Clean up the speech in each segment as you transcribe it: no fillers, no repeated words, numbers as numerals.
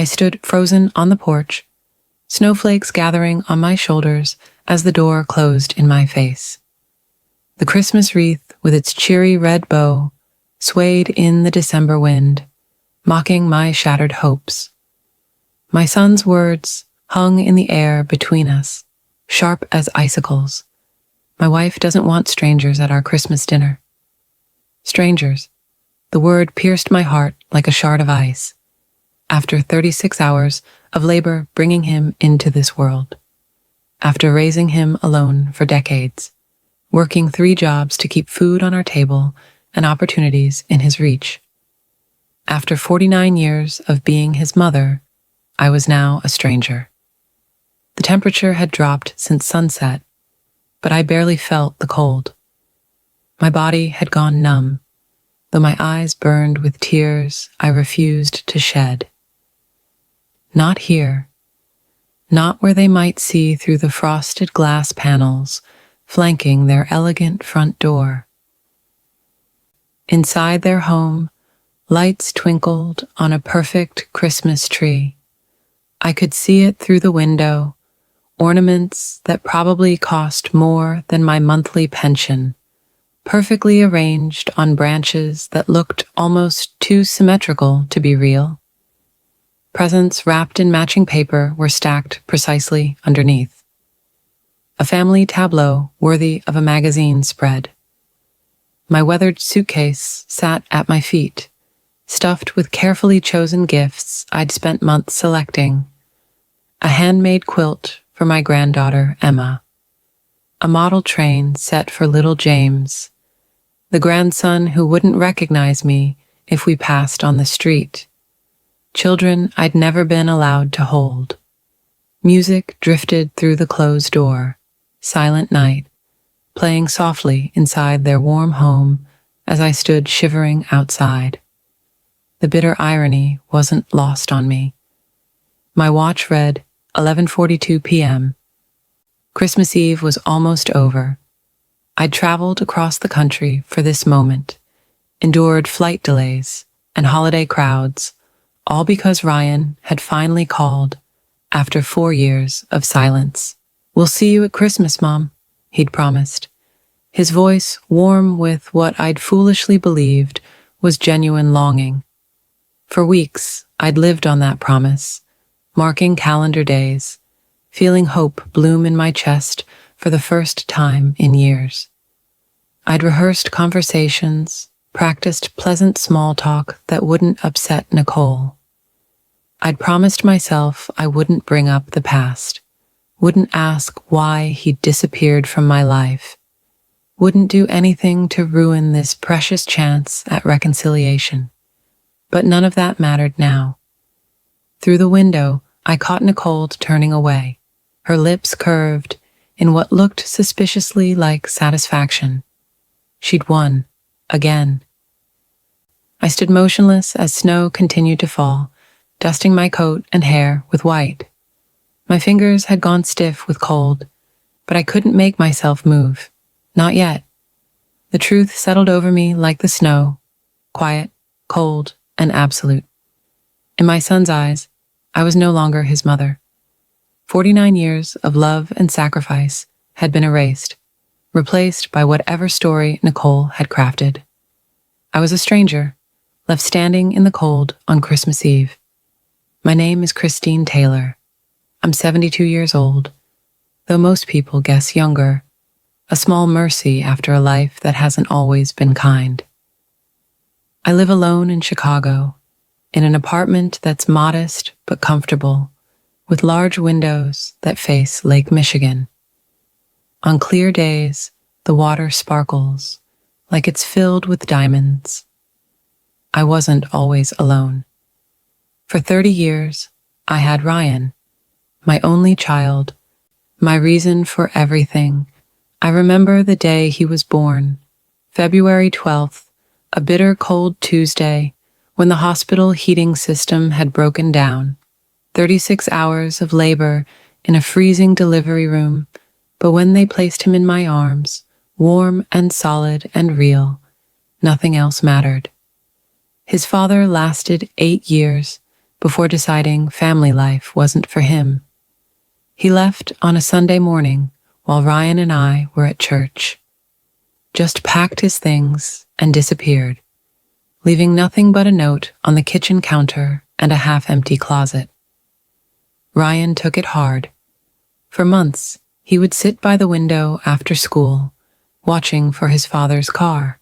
I stood frozen on the porch, snowflakes gathering on my shoulders as the door closed in my face. The Christmas wreath, with its cheery red bow, swayed in the December wind, mocking my shattered hopes. My son's words hung in the air between us, sharp as icicles. My wife doesn't want strangers at our Christmas dinner. Strangers. The word pierced my heart like a shard of ice, after 36 hours of labor bringing him into this world. After raising him alone for decades, working 3 jobs to keep food on our table and opportunities in his reach. After 49 years of being his mother, I was now a stranger. The temperature had dropped since sunset, but I barely felt the cold. My body had gone numb, though my eyes burned with tears I refused to shed. Not here. Not where they might see through the frosted glass panels flanking their elegant front door. Inside their home, lights twinkled on a perfect Christmas tree. I could see it through the window, ornaments that probably cost more than my monthly pension, perfectly arranged on branches that looked almost too symmetrical to be real. Presents wrapped in matching paper were stacked precisely underneath. A family tableau worthy of a magazine spread. My weathered suitcase sat at my feet, stuffed with carefully chosen gifts I'd spent months selecting. A handmade quilt for my granddaughter, Emma. A model train set for little James, the grandson who wouldn't recognize me if we passed on the street. Children I'd never been allowed to hold. Music drifted through the closed door, silent night, playing softly inside their warm home as I stood shivering outside. The bitter irony wasn't lost on me. My watch read 11:42 p.m. Christmas Eve was almost over. I'd traveled across the country for this moment, endured flight delays and holiday crowds, all because Ryan had finally called after 4 years of silence. "We'll see you at Christmas, Mom," he'd promised, his voice warm with what I'd foolishly believed was genuine longing. For weeks, I'd lived on that promise, marking calendar days, feeling hope bloom in my chest for the first time in years. I'd rehearsed conversations, practiced pleasant small talk that wouldn't upset Nicole. I'd promised myself I wouldn't bring up the past, wouldn't ask why he'd disappeared from my life, wouldn't do anything to ruin this precious chance at reconciliation. But none of that mattered now. Through the window, I caught Nicole turning away, her lips curved in what looked suspiciously like satisfaction. She'd won, again. I stood motionless as snow continued to fall, dusting my coat and hair with white. My fingers had gone stiff with cold, but I couldn't make myself move. Not yet. The truth settled over me like the snow, quiet, cold, and absolute. In my son's eyes, I was no longer his mother. 49 years of love and sacrifice had been erased, replaced by whatever story Nicole had crafted. I was a stranger, left standing in the cold on Christmas Eve. My name is Christine Taylor. I'm 72 years old, though most people guess younger, a small mercy after a life that hasn't always been kind. I live alone in Chicago, in an apartment that's modest but comfortable, with large windows that face Lake Michigan. On clear days, the water sparkles like it's filled with diamonds. I wasn't always alone. For 30 years, I had Ryan, my only child, my reason for everything. I remember the day he was born, February 12th, a bitter cold Tuesday, when the hospital heating system had broken down. 36 hours of labor in a freezing delivery room, but when they placed him in my arms, warm and solid and real, nothing else mattered. His father lasted 8 years, before deciding family life wasn't for him. He left on a Sunday morning while Ryan and I were at church. Just packed his things and disappeared, leaving nothing but a note on the kitchen counter and a half-empty closet. Ryan took it hard. For months, he would sit by the window after school, watching for his father's car.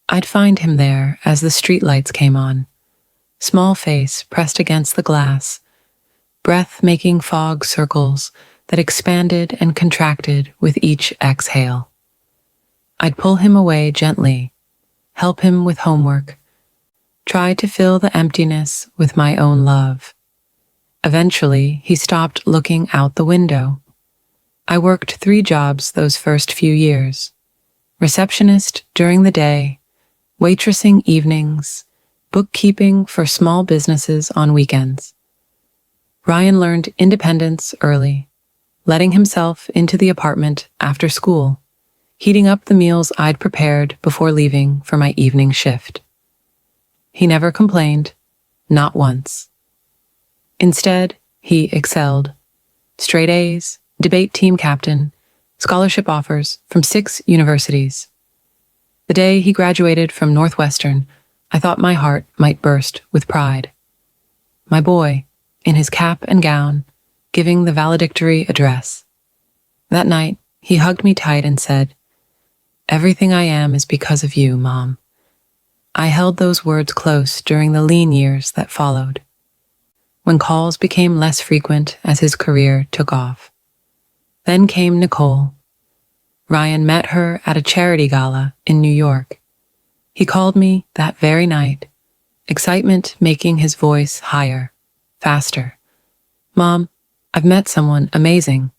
I'd find him there as the streetlights came on, small face pressed against the glass, breath making fog circles that expanded and contracted with each exhale. I'd pull him away gently, help him with homework, try to fill the emptiness with my own love. Eventually, he stopped looking out the window. I worked 3 jobs those first few years: receptionist during the day, waitressing evenings, bookkeeping for small businesses on weekends. Ryan learned independence early, letting himself into the apartment after school, heating up the meals I'd prepared before leaving for my evening shift. He never complained, not once. Instead, he excelled. Straight A's, debate team captain, scholarship offers from 6 universities. The day he graduated from Northwestern, I thought my heart might burst with pride. My boy, in his cap and gown, giving the valedictory address. That night, he hugged me tight and said, "Everything I am is because of you, Mom." I held those words close during the lean years that followed, when calls became less frequent as his career took off. Then came Nicole. Ryan met her at a charity gala in New York. He called me that very night, excitement making his voice higher, faster. "Mom, I've met someone amazing."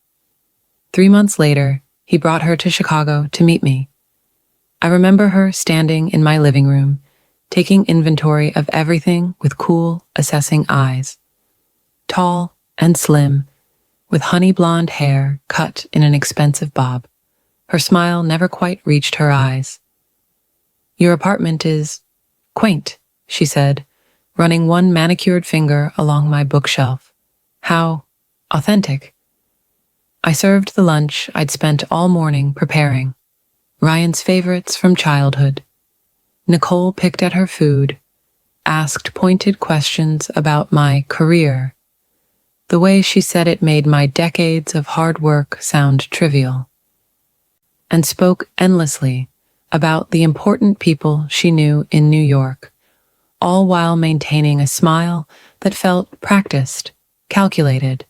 3 months later, he brought her to Chicago to meet me. I remember her standing in my living room, taking inventory of everything with cool, assessing eyes. Tall and slim, with honey blonde hair cut in an expensive bob. Her smile never quite reached her eyes. "Your apartment is quaint," she said, running one manicured finger along my bookshelf. "How authentic." I served the lunch I'd spent all morning preparing, Ryan's favorites from childhood. Nicole picked at her food, asked pointed questions about my career. The way she said it made my decades of hard work sound trivial, and spoke endlessly about the important people she knew in New York, all while maintaining a smile that felt practiced, calculated.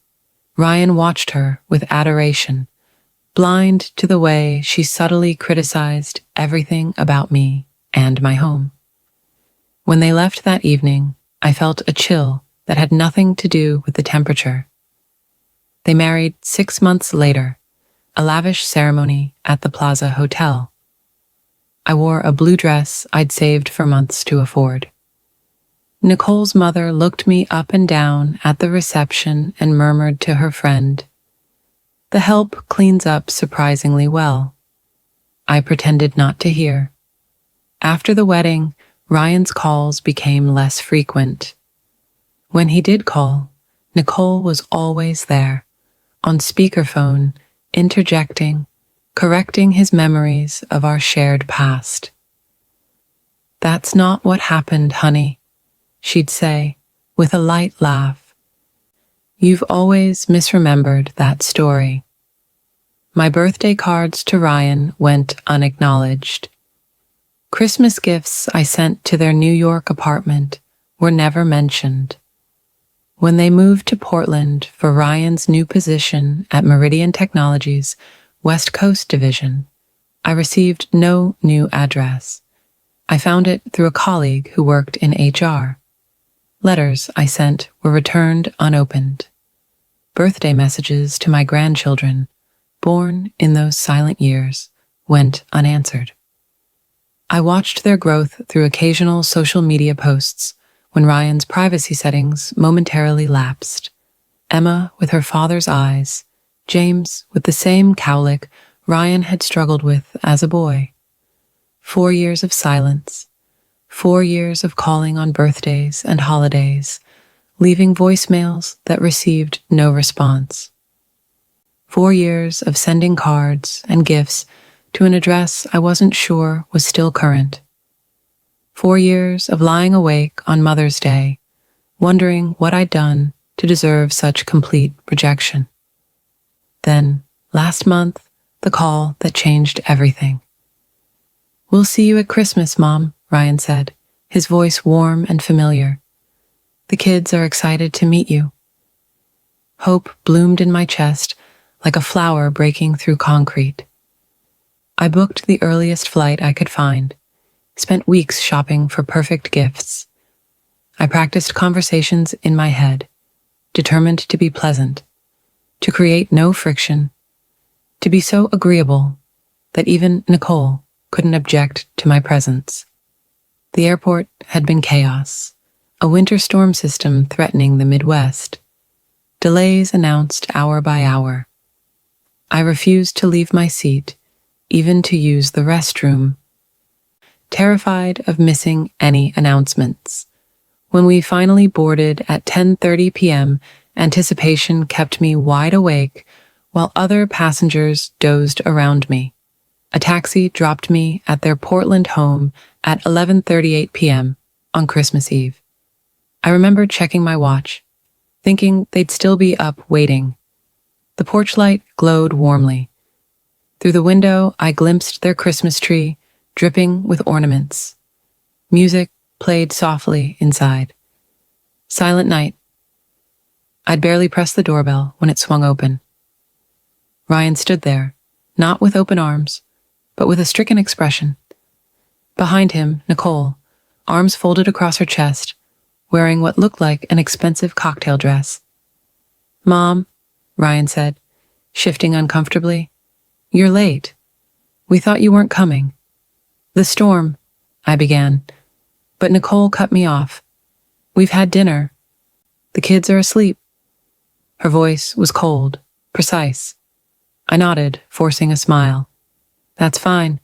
Ryan watched her with adoration, blind to the way she subtly criticized everything about me and my home. When they left that evening, I felt a chill that had nothing to do with the temperature. They married 6 months later, a lavish ceremony at the Plaza Hotel. I wore a blue dress I'd saved for months to afford. Nicole's mother looked me up and down at the reception and murmured to her friend, "The help cleans up surprisingly well." I pretended not to hear. After the wedding, Ryan's calls became less frequent. When he did call, Nicole was always there, on speakerphone, interjecting, correcting his memories of our shared past. "That's not what happened, honey," she'd say, with a light laugh. "You've always misremembered that story." My birthday cards to Ryan went unacknowledged. Christmas gifts I sent to their New York apartment were never mentioned. When they moved to Portland for Ryan's new position at Meridian Technologies' West Coast division, I received no new address. I found it through a colleague who worked in HR. Letters I sent were returned unopened. Birthday messages to my grandchildren, born in those silent years, went unanswered. I watched their growth through occasional social media posts when Ryan's privacy settings momentarily lapsed. Emma with her father's eyes, James with the same cowlick Ryan had struggled with as a boy. 4 years of silence, 4 years of calling on birthdays and holidays, leaving voicemails that received no response. 4 years of sending cards and gifts to an address I wasn't sure was still current. 4 years of lying awake on Mother's Day, wondering what I'd done to deserve such complete rejection. Then, last month, the call that changed everything. "We'll see you at Christmas, Mom," Ryan said, his voice warm and familiar. "The kids are excited to meet you." Hope bloomed in my chest like a flower breaking through concrete. I booked the earliest flight I could find, spent weeks shopping for perfect gifts. I practiced conversations in my head, determined to be pleasant, to create no friction, to be so agreeable that even Nicole couldn't object to my presence. The airport had been chaos, a winter storm system threatening the Midwest. Delays announced hour by hour. I refused to leave my seat, even to use the restroom, terrified of missing any announcements. When we finally boarded at 10:30 p.m., anticipation kept me wide awake while other passengers dozed around me. A taxi dropped me at their Portland home at 11:38 p.m. on Christmas Eve. I remember checking my watch, thinking they'd still be up waiting. The porch light glowed warmly. Through the window, I glimpsed their Christmas tree, dripping with ornaments. Music played softly inside. Silent night. I'd barely pressed the doorbell when it swung open. Ryan stood there, not with open arms, but with a stricken expression. Behind him, Nicole, arms folded across her chest, wearing what looked like an expensive cocktail dress. "Mom," Ryan said, shifting uncomfortably, "you're late. We thought you weren't coming." "The storm," I began, but Nicole cut me off. "We've had dinner. The kids are asleep." Her voice was cold, precise. I nodded, forcing a smile. "That's fine.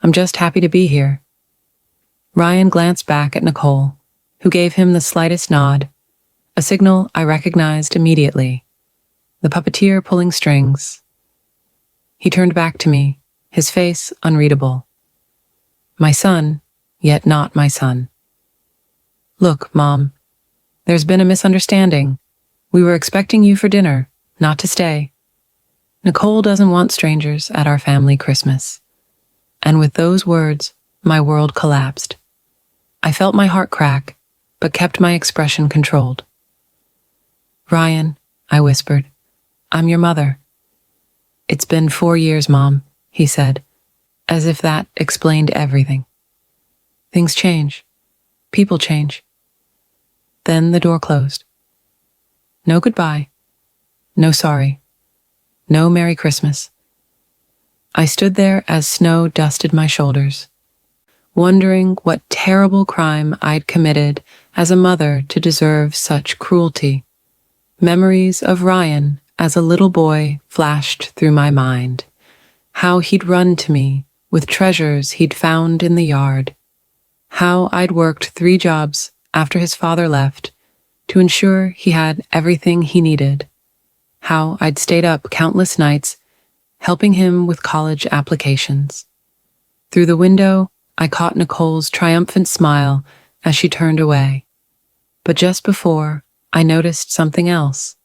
I'm just happy to be here." Ryan glanced back at Nicole, who gave him the slightest nod, a signal I recognized immediately. The puppeteer pulling strings. He turned back to me, his face unreadable. "My son, yet not my son." "Look, Mom, there's been a misunderstanding. We were expecting you for dinner, not to stay. Nicole doesn't want strangers at our family Christmas." And with those words, my world collapsed. I felt my heart crack, but kept my expression controlled. "Ryan," I whispered, "I'm your mother." "It's been 4 years, Mom," he said, as if that explained everything. "Things change. People change." Then the door closed. No goodbye. No sorry. No Merry Christmas. I stood there as snow dusted my shoulders, wondering what terrible crime I'd committed as a mother to deserve such cruelty. Memories of Ryan as a little boy flashed through my mind, how he'd run to me with treasures he'd found in the yard, how I'd worked 3 jobs after his father left to ensure he had everything he needed, how I'd stayed up countless nights helping him with college applications. Through the window, I caught Nicole's triumphant smile as she turned away. But just before, I noticed something else.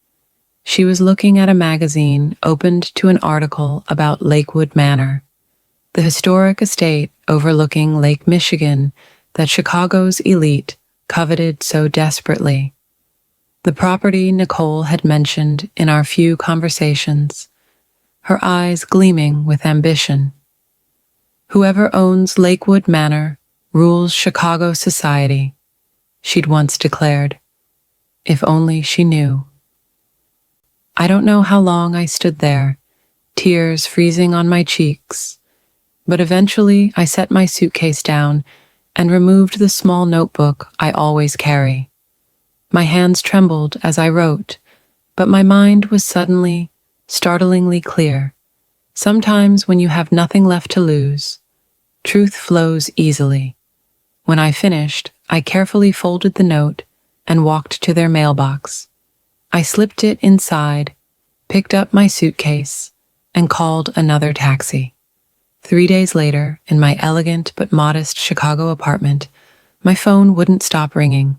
She was looking at a magazine opened to an article about Lakewood Manor, the historic estate overlooking Lake Michigan that Chicago's elite coveted so desperately. The property Nicole had mentioned in our few conversations, her eyes gleaming with ambition. "Whoever owns Lakewood Manor rules Chicago society," she'd once declared. If only she knew. I don't know how long I stood there, tears freezing on my cheeks, but eventually I set my suitcase down and removed the small notebook I always carry. My hands trembled as I wrote, but my mind was suddenly, startlingly clear. Sometimes when you have nothing left to lose, truth flows easily. When I finished, I carefully folded the note and walked to their mailbox. I slipped it inside, picked up my suitcase, and called another taxi. 3 days later, in my elegant but modest Chicago apartment, my phone wouldn't stop ringing.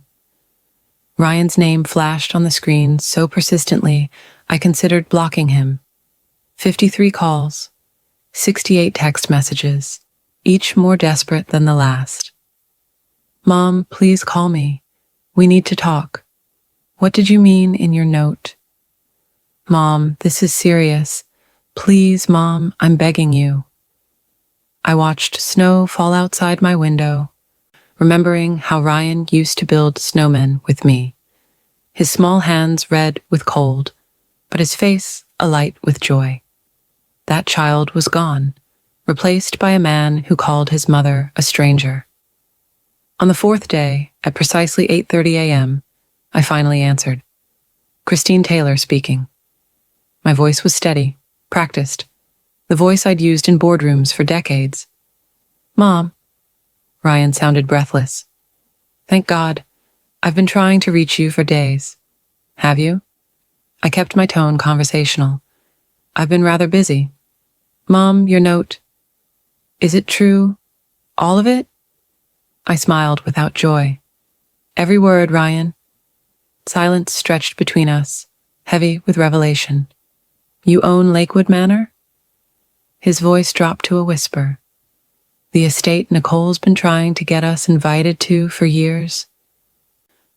Ryan's name flashed on the screen so persistently, I considered blocking him. 53 calls, 68 text messages, each more desperate than the last. "Mom, please call me. We need to talk. What did you mean in your note?" "Mom, this is serious. Please, Mom, I'm begging you." I watched snow fall outside my window, remembering how Ryan used to build snowmen with me. His small hands red with cold, but his face alight with joy. That child was gone, replaced by a man who called his mother a stranger. On the fourth day, at precisely 8:30 a.m., I finally answered. "Christine Taylor speaking." My voice was steady, practiced, the voice I'd used in boardrooms for decades. "Mom." Ryan sounded breathless. "Thank God. I've been trying to reach you for days." "Have you?" I kept my tone conversational. "I've been rather busy." "Mom, your note. Is it true? All of it?" I smiled without joy. "Every word, Ryan." Silence stretched between us, heavy with revelation. "You own Lakewood Manor?" His voice dropped to a whisper. "The estate Nicole's been trying to get us invited to for years?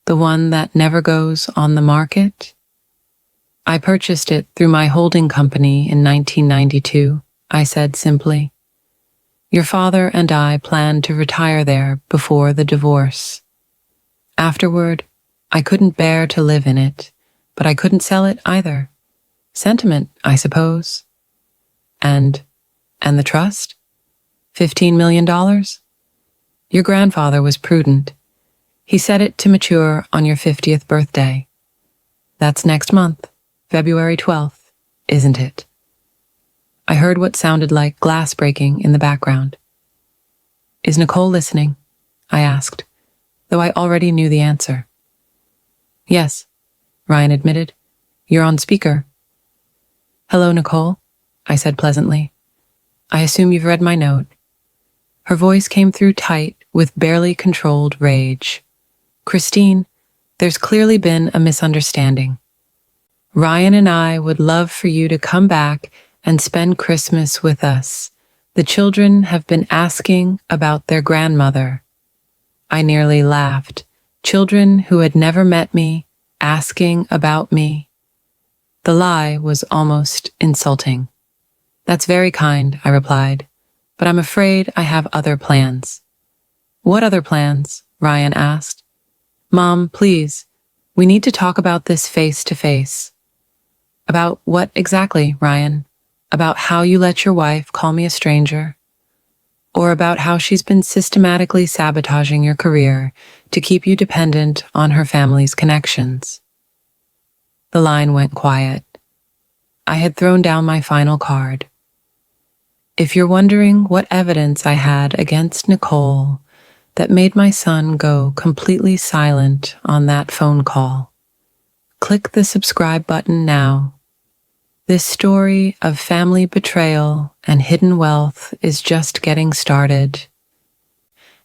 The one that never goes on the market?" "I purchased it through my holding company in 1992, I said simply. "Your father and I planned to retire there before the divorce. Afterward, I couldn't bear to live in it, but I couldn't sell it either. Sentiment, I suppose." And the trust? $15 million? Your grandfather was prudent. He set it to mature on your 50th birthday. That's next month, February 12th, isn't it? I heard what sounded like glass breaking in the background. "Is Nicole listening?" I asked, though I already knew the answer. "Yes," Ryan admitted. "You're on speaker." "Hello, Nicole," I said pleasantly. "I assume you've read my note." Her voice came through tight with barely controlled rage. "Christine, there's clearly been a misunderstanding. Ryan and I would love for you to come back and spend Christmas with us. The children have been asking about their grandmother." I nearly laughed. Children who had never met me, asking about me. The lie was almost insulting. "That's very kind," I replied, "but I'm afraid I have other plans." "What other plans?" Ryan asked. "Mom, please, we need to talk about this face to face." "About what exactly, Ryan? About how you let your wife call me a stranger? Or about how she's been systematically sabotaging your career to keep you dependent on her family's connections?" The line went quiet. I had thrown down my final card. If you're wondering what evidence I had against Nicole that made my son go completely silent on that phone call, click the subscribe button now. This story of family betrayal and hidden wealth is just getting started.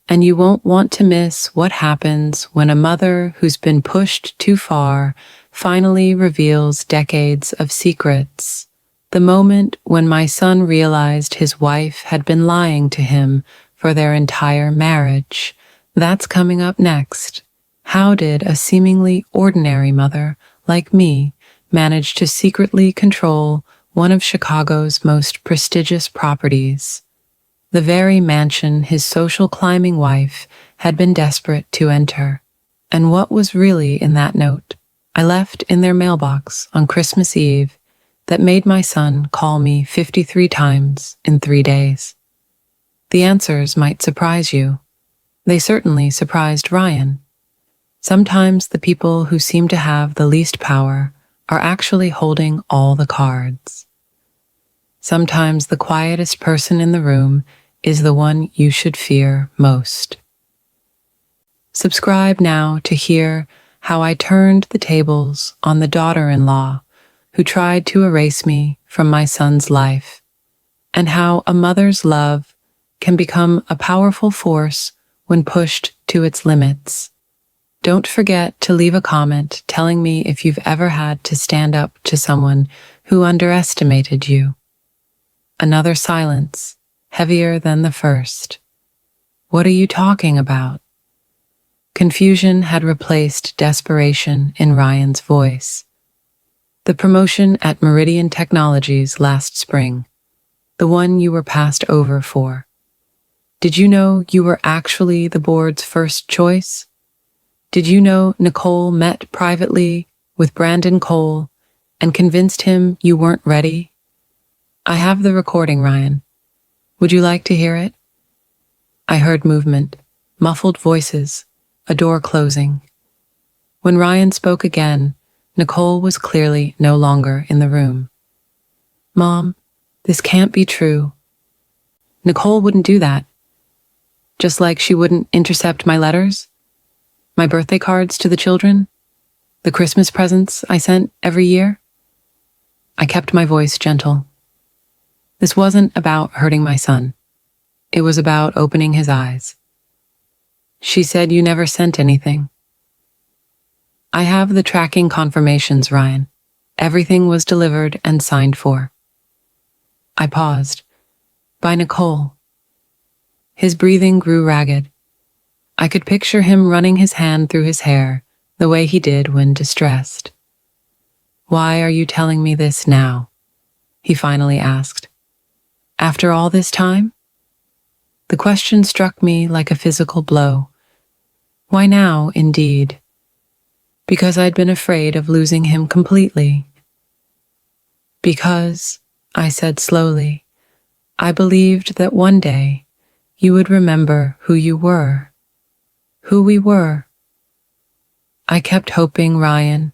And you won't want to miss what happens when a mother who's been pushed too far finally reveals decades of secrets. The moment when my son realized his wife had been lying to him for their entire marriage. That's coming up next. How did a seemingly ordinary mother like me manage to secretly control one of Chicago's most prestigious properties, the very mansion his social climbing wife had been desperate to enter? And what was really in that note I left in their mailbox on Christmas Eve that made my son call me 53 times in 3 days? The answers might surprise you. They certainly surprised Ryan. Sometimes the people who seem to have the least power are actually holding all the cards. Sometimes the quietest person in the room is the one you should fear most. Subscribe now to hear how I turned the tables on the daughter-in-law who tried to erase me from my son's life, and how a mother's love can become a powerful force when pushed to its limits. Don't forget to leave a comment telling me if you've ever had to stand up to someone who underestimated you. Another silence, heavier than the first. What are you talking about? Confusion had replaced desperation in Ryan's voice. The promotion at Meridian Technologies last spring, the one you were passed over for. Did you know you were actually the board's first choice? Did you know Nicole met privately with Brandon Cole and convinced him you weren't ready? I have the recording, Ryan. Would you like to hear it? I heard movement, muffled voices, a door closing. When Ryan spoke again, Nicole was clearly no longer in the room. Mom, this can't be true. Nicole wouldn't do that. Just like she wouldn't intercept my letters, my birthday cards to the children, the Christmas presents I sent every year. I kept my voice gentle. This wasn't about hurting my son. It was about opening his eyes. She said you never sent anything. I have the tracking confirmations, Ryan. Everything was delivered and signed for. I paused. By Nicole. His breathing grew ragged. I could picture him running his hand through his hair the way he did when distressed. Why are you telling me this now? He finally asked. After all this time? The question struck me like a physical blow. Why now, indeed? Because I'd been afraid of losing him completely. Because, I said slowly, I believed that one day you would remember who you were, who we were. I kept hoping, Ryan,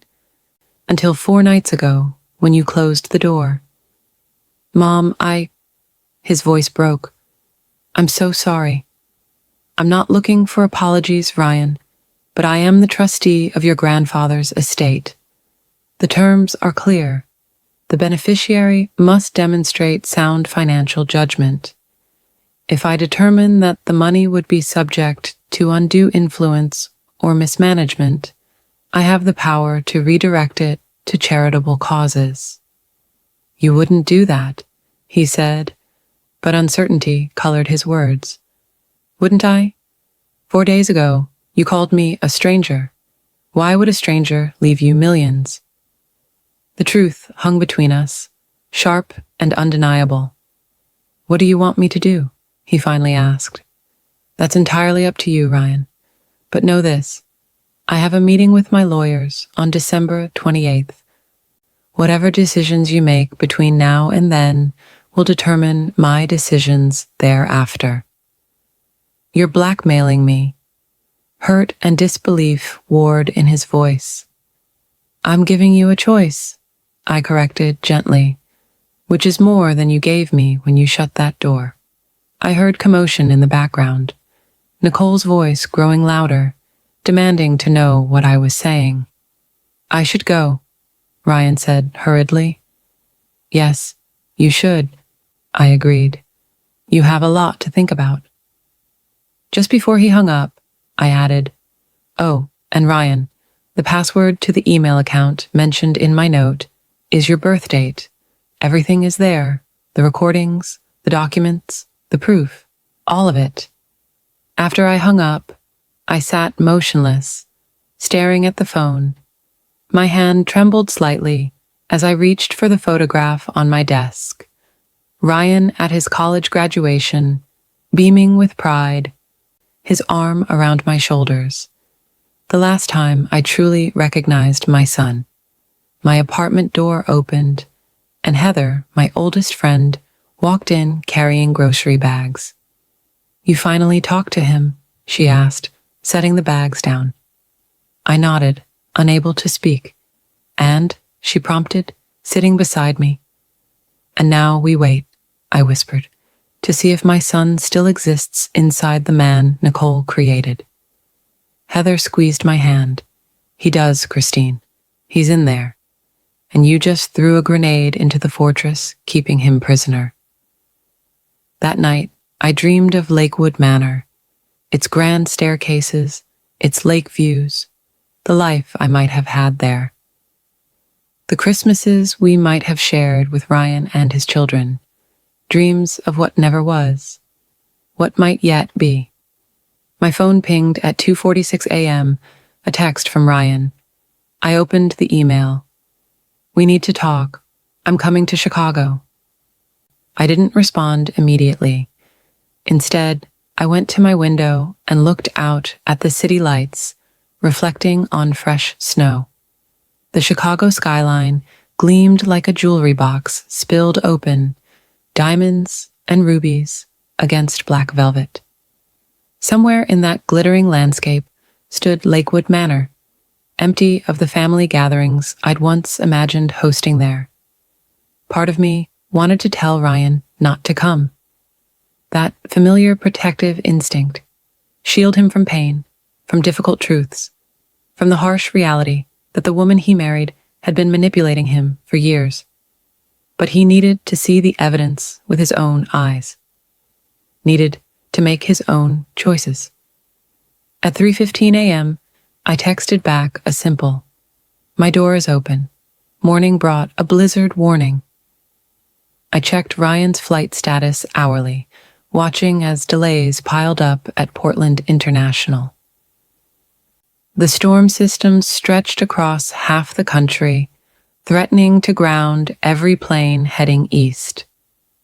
until 4 nights ago when you closed the door. Mom, His voice broke. I'm so sorry. I'm not looking for apologies, Ryan, but I am the trustee of your grandfather's estate. The terms are clear. The beneficiary must demonstrate sound financial judgment. If I determine that the money would be subject to undue influence or mismanagement, I have the power to redirect it to charitable causes. You wouldn't do that, he said, but uncertainty colored his words. Wouldn't I? 4 days ago, you called me a stranger. Why would a stranger leave you millions? The truth hung between us, sharp and undeniable. What do you want me to do? He finally asked. That's entirely up to you, Ryan. But know this, I have a meeting with my lawyers on December 28th. Whatever decisions you make between now and then will determine my decisions thereafter. You're blackmailing me. Hurt and disbelief warred in his voice. I'm giving you a choice, I corrected gently, which is more than you gave me when you shut that door. I heard commotion in the background, Nicole's voice growing louder, demanding to know what I was saying. I should go, Ryan said hurriedly. Yes, you should, I agreed. You have a lot to think about. Just before he hung up, I added, oh, and Ryan, the password to the email account mentioned in my note is your birth date. Everything is there, the recordings, the documents, the proof, all of it. After I hung up, I sat motionless, staring at the phone. My hand trembled slightly as I reached for the photograph on my desk. Ryan at his college graduation, beaming with pride, his arm around my shoulders. The last time I truly recognized my son. My apartment door opened, and Heather, my oldest friend, walked in carrying grocery bags. You finally talked to him, she asked, setting the bags down. I nodded, unable to speak. And, she prompted, sitting beside me. And now we wait, I whispered, to see if my son still exists inside the man Nicole created. Heather squeezed my hand. He does, Christine. He's in there. And you just threw a grenade into the fortress, keeping him prisoner. That night, I dreamed of Lakewood Manor, its grand staircases, its lake views, the life I might have had there. The Christmases we might have shared with Ryan and his children, dreams of what never was, what might yet be. My phone pinged at 2:46 a.m., a text from Ryan. I opened the email. We need to talk. I'm coming to Chicago. I didn't respond immediately. Instead, I went to my window and looked out at the city lights, reflecting on fresh snow. The Chicago skyline gleamed like a jewelry box spilled open, diamonds and rubies against black velvet. Somewhere in that glittering landscape stood Lakewood Manor, empty of the family gatherings I'd once imagined hosting there. Part of me wanted to tell Ryan not to come. That familiar protective instinct, shield him from pain, from difficult truths, from the harsh reality that the woman he married had been manipulating him for years. But he needed to see the evidence with his own eyes, needed to make his own choices. At 3:15 a.m., I texted back a simple, "My door is open. Morning brought a blizzard warning." I checked Ryan's flight status hourly, watching as delays piled up at Portland International. The storm system stretched across half the country, threatening to ground every plane heading east.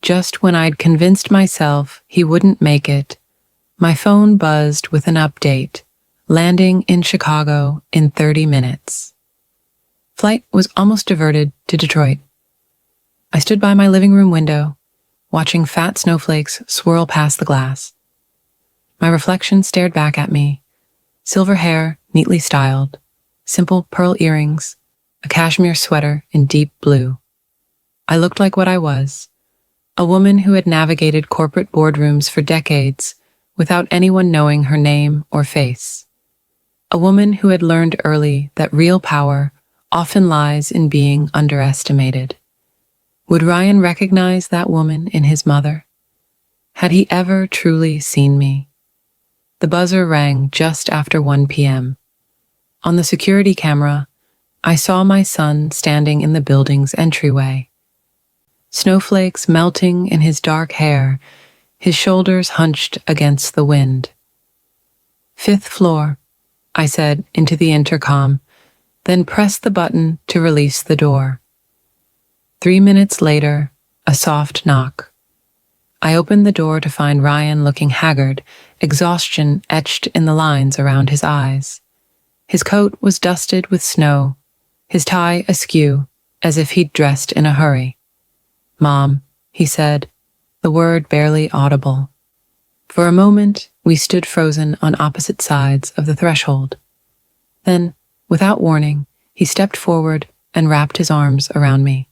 Just when I'd convinced myself he wouldn't make it, my phone buzzed with an update, landing in Chicago in 30 minutes. Flight was almost diverted to Detroit. I stood by my living room window, watching fat snowflakes swirl past the glass. My reflection stared back at me, silver hair neatly styled, simple pearl earrings, a cashmere sweater in deep blue. I looked like what I was, a woman who had navigated corporate boardrooms for decades without anyone knowing her name or face. A woman who had learned early that real power often lies in being underestimated. Would Ryan recognize that woman in his mother? Had he ever truly seen me? The buzzer rang just after 1 p.m. On the security camera, I saw my son standing in the building's entryway. Snowflakes melting in his dark hair, his shoulders hunched against the wind. "Fifth floor," I said into the intercom, then pressed the button to release the door. 3 minutes later, a soft knock. I opened the door to find Ryan looking haggard, exhaustion etched in the lines around his eyes. His coat was dusted with snow, his tie askew, as if he'd dressed in a hurry. "Mom," he said, the word barely audible. For a moment, we stood frozen on opposite sides of the threshold. Then, without warning, he stepped forward and wrapped his arms around me.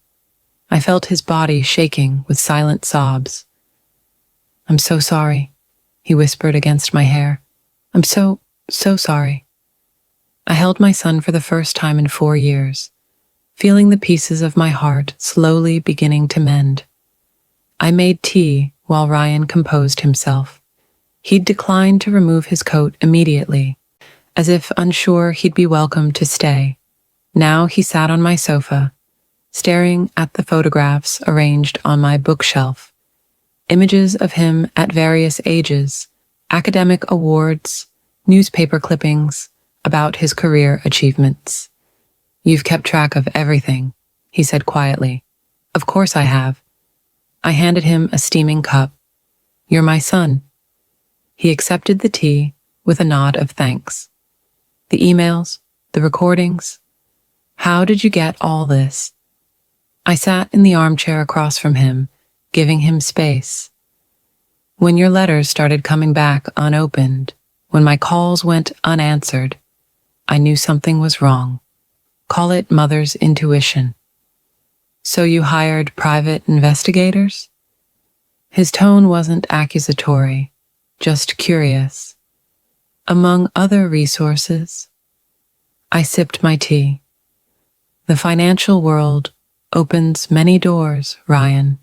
I felt his body shaking with silent sobs. "I'm so sorry," he whispered against my hair. "I'm so sorry." I held my son for the first time in 4 years, feeling the pieces of my heart slowly beginning to mend. I made tea while Ryan composed himself. He'd declined to remove his coat immediately, as if unsure he'd be welcome to stay. Now he sat on my sofa, staring at the photographs arranged on my bookshelf. Images of him at various ages, academic awards, newspaper clippings about his career achievements. "You've kept track of everything," he said quietly. "Of course I have." I handed him a steaming cup. "You're my son." He accepted the tea with a nod of thanks. "The emails, the recordings. How did you get all this?" I sat in the armchair across from him, giving him space. "When your letters started coming back unopened, when my calls went unanswered, I knew something was wrong. Call it mother's intuition." "So you hired private investigators?" His tone wasn't accusatory, just curious. "Among other resources." I sipped my tea. The financial world opens many doors, Ryan.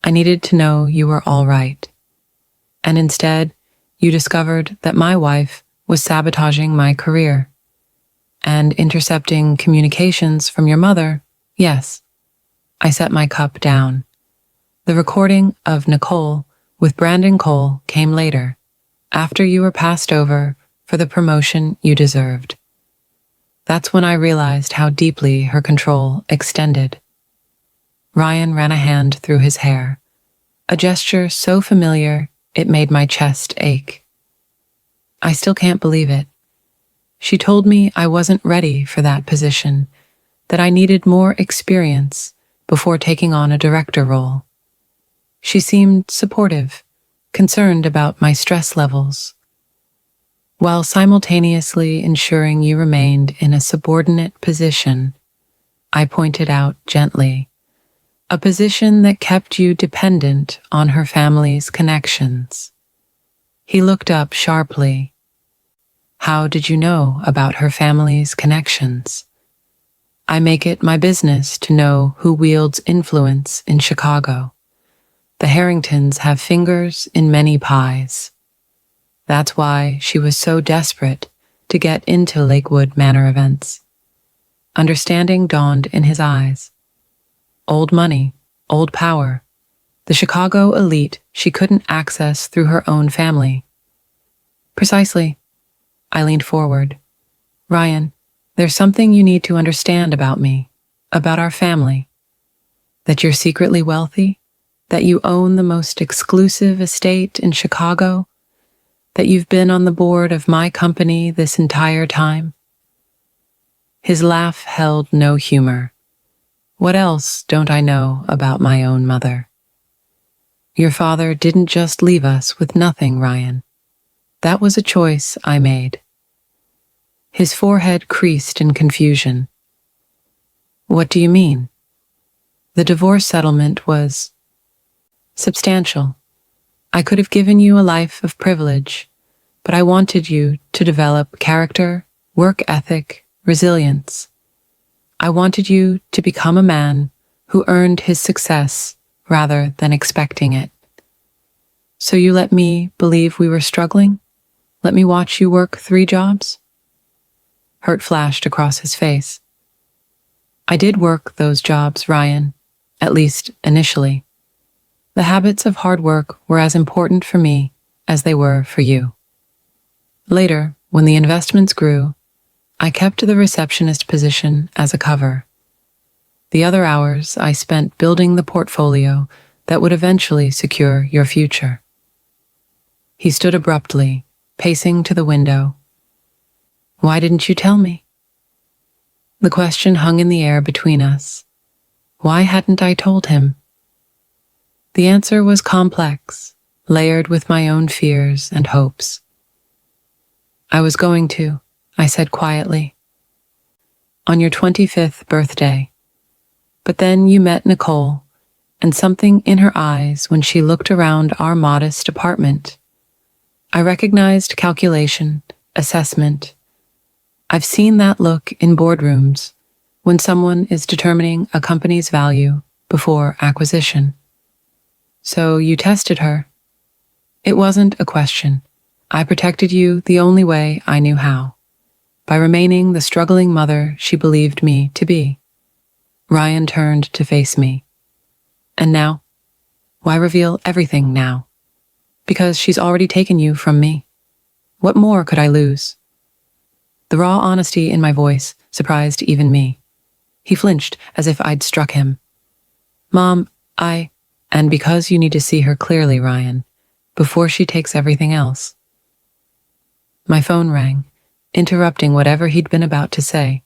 I needed to know you were all right. And instead, you discovered that my wife was sabotaging my career. And intercepting communications from your mother, yes. I set my cup down. The recording of Nicole with Brandon Cole came later, after you were passed over for the promotion you deserved. That's when I realized how deeply her control extended. Ryan ran a hand through his hair, a gesture so familiar it made my chest ache. I still can't believe it. She told me I wasn't ready for that position, that I needed more experience before taking on a director role. She seemed supportive, concerned about my stress levels, while simultaneously ensuring you remained in a subordinate position. I pointed out gently, a position that kept you dependent on her family's connections. He looked up sharply. How did you know about her family's connections? I make it my business to know who wields influence in Chicago. The Harringtons have fingers in many pies. That's why she was so desperate to get into Lakewood Manor events. Understanding dawned in his eyes. Old money, old power, the Chicago elite she couldn't access through her own family. Precisely. I leaned forward. Ryan, there's something you need to understand about me, about our family. That you're secretly wealthy, that you own the most exclusive estate in Chicago, that you've been on the board of my company this entire time. His laugh held no humor. What else don't I know about my own mother? Your father didn't just leave us with nothing, Ryan. That was a choice I made. His forehead creased in confusion. What do you mean? The divorce settlement was substantial. I could have given you a life of privilege, but I wanted you to develop character, work ethic, resilience. I wanted you to become a man who earned his success rather than expecting it. So you let me believe we were struggling? Let me watch you work 3 jobs? Hurt flashed across his face. I did work those jobs, Ryan, at least initially. The habits of hard work were as important for me as they were for you. Later, when the investments grew, I kept the receptionist position as a cover. The other hours I spent building the portfolio that would eventually secure your future. He stood abruptly, pacing to the window. Why didn't you tell me? The question hung in the air between us. Why hadn't I told him? The answer was complex, layered with my own fears and hopes. I was going to, I said quietly, on your 25th birthday. But then you met Nicole, and something in her eyes when she looked around our modest apartment. I recognized calculation, assessment. I've seen that look in boardrooms when someone is determining a company's value before acquisition. So you tested her. It wasn't a question. I protected you the only way I knew how, by remaining the struggling mother she believed me to be. Ryan turned to face me. And now? Why reveal everything now? Because she's already taken you from me. What more could I lose? The raw honesty in my voice surprised even me. He flinched as if I'd struck him. Mom, and because you need to see her clearly, Ryan, before she takes everything else. My phone rang, interrupting whatever he'd been about to say.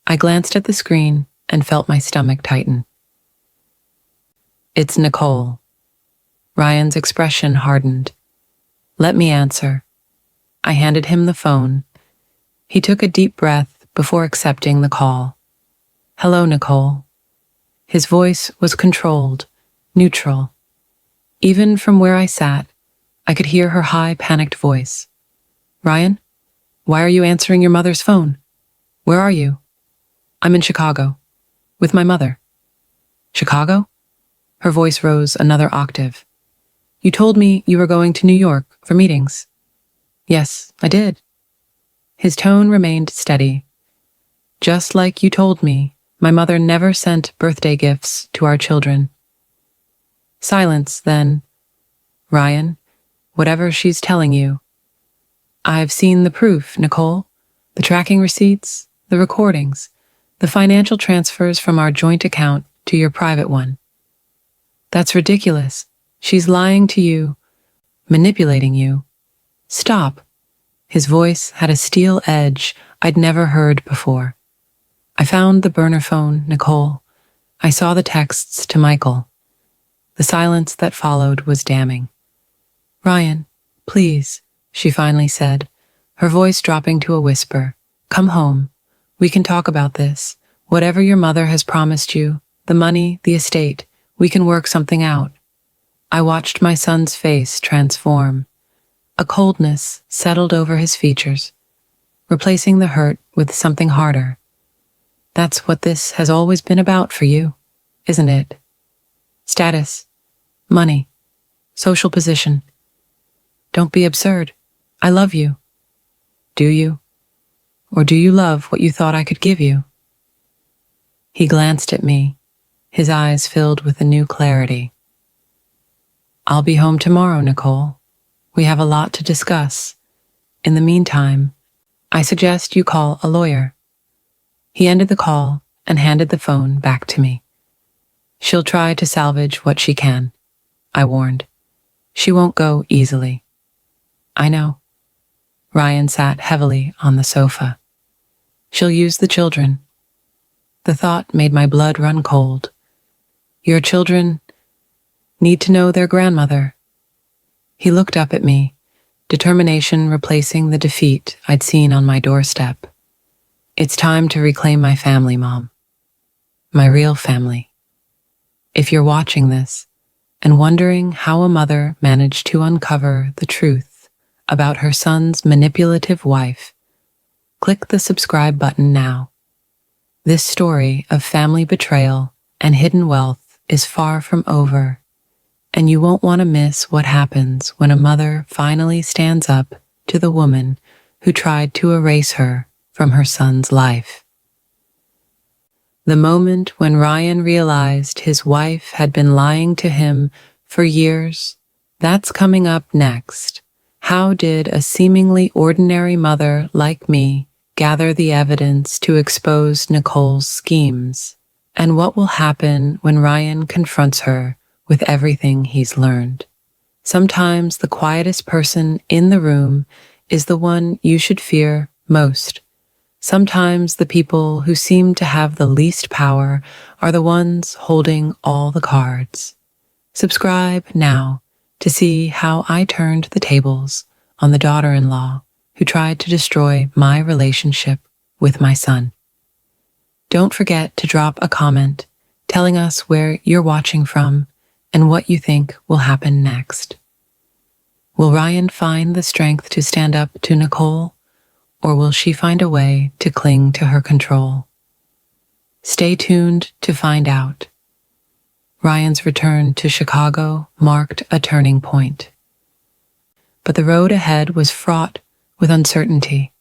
I glanced at the screen and felt my stomach tighten. It's Nicole. Ryan's expression hardened. Let me answer. I handed him the phone. He took a deep breath before accepting the call. Hello, Nicole. His voice was controlled, neutral. Even from where I sat, I could hear her high, panicked voice. Ryan? Why are you answering your mother's phone? Where are you? I'm in Chicago. With my mother. Chicago? Her voice rose another octave. You told me you were going to New York for meetings. Yes, I did. His tone remained steady. Just like you told me, my mother never sent birthday gifts to our children. Silence, then. Ryan, whatever she's telling you. I've seen the proof, Nicole. The tracking receipts, the recordings, the financial transfers from our joint account to your private one. That's ridiculous. She's lying to you, manipulating you. Stop. His voice had a steel edge I'd never heard before. I found the burner phone, Nicole. I saw the texts to Michael. The silence that followed was damning. Ryan, please, she finally said, her voice dropping to a whisper. Come home. We can talk about this. Whatever your mother has promised you, the money, the estate, we can work something out. I watched my son's face transform. A coldness settled over his features, replacing the hurt with something harder. That's what this has always been about for you, isn't it? Status, money, social position. Don't be absurd. I love you. Do you? Or do you love what you thought I could give you? He glanced at me, his eyes filled with a new clarity. I'll be home tomorrow, Nicole. We have a lot to discuss. In the meantime, I suggest you call a lawyer. He ended the call and handed the phone back to me. She'll try to salvage what she can, I warned. She won't go easily. I know. Ryan sat heavily on the sofa. She'll use the children. The thought made my blood run cold. Your children need to know their grandmother. He looked up at me, determination replacing the defeat I'd seen on my doorstep. It's time to reclaim my family, Mom. My real family. If you're watching this and wondering how a mother managed to uncover the truth about her son's manipulative wife, click the subscribe button now. This story of family betrayal and hidden wealth is far from over, and you won't want to miss what happens when a mother finally stands up to the woman who tried to erase her from her son's life. The moment when Ryan realized his wife had been lying to him for years, that's coming up next. How did a seemingly ordinary mother like me gather the evidence to expose Nicole's schemes? And what will happen when Ryan confronts her with everything he's learned? Sometimes the quietest person in the room is the one you should fear most. Sometimes the people who seem to have the least power are the ones holding all the cards. Subscribe now to see how I turned the tables on the daughter-in-law who tried to destroy my relationship with my son. Don't forget to drop a comment telling us where you're watching from and what you think will happen next. Will Ryan find the strength to stand up to Nicole, or will she find a way to cling to her control? Stay tuned to find out. Ryan's return to Chicago marked a turning point. But the road ahead was fraught with uncertainty.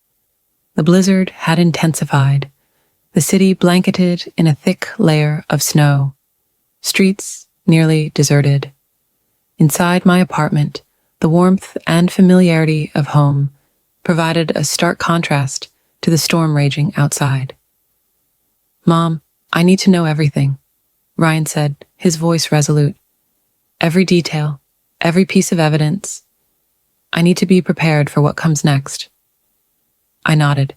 The blizzard had intensified, the city blanketed in a thick layer of snow, streets nearly deserted. Inside my apartment, the warmth and familiarity of home provided a stark contrast to the storm raging outside. Mom, I need to know everything, Ryan said, his voice resolute. Every detail, every piece of evidence. I need to be prepared for what comes next. I nodded,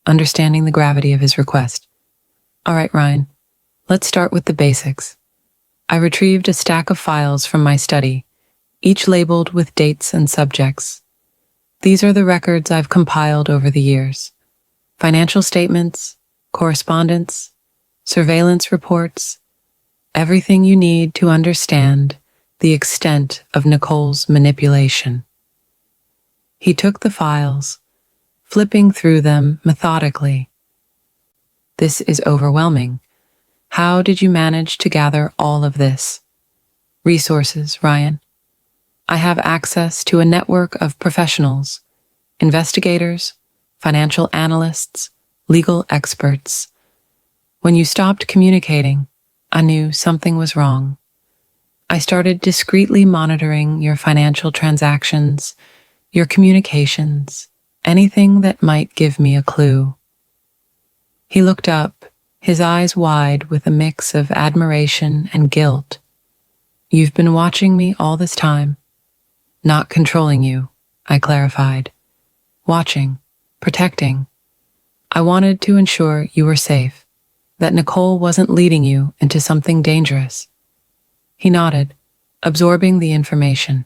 understanding the gravity of his request. All right, Ryan, let's start with the basics. I retrieved a stack of files from my study, each labeled with dates and subjects. These are the records I've compiled over the years. Financial statements, correspondence, surveillance reports, everything you need to understand the extent of Nicole's manipulation. He took the files, flipping through them methodically. This is overwhelming. How did you manage to gather all of this? Resources, Ryan. I have access to a network of professionals, investigators, financial analysts, legal experts. When you stopped communicating, I knew something was wrong. I started discreetly monitoring your financial transactions, your communications, anything that might give me a clue. He looked up, his eyes wide with a mix of admiration and guilt. You've been watching me all this time. Not controlling you, I clarified. Watching, protecting. I wanted to ensure you were safe, that Nicole wasn't leading you into something dangerous. He nodded, absorbing the information.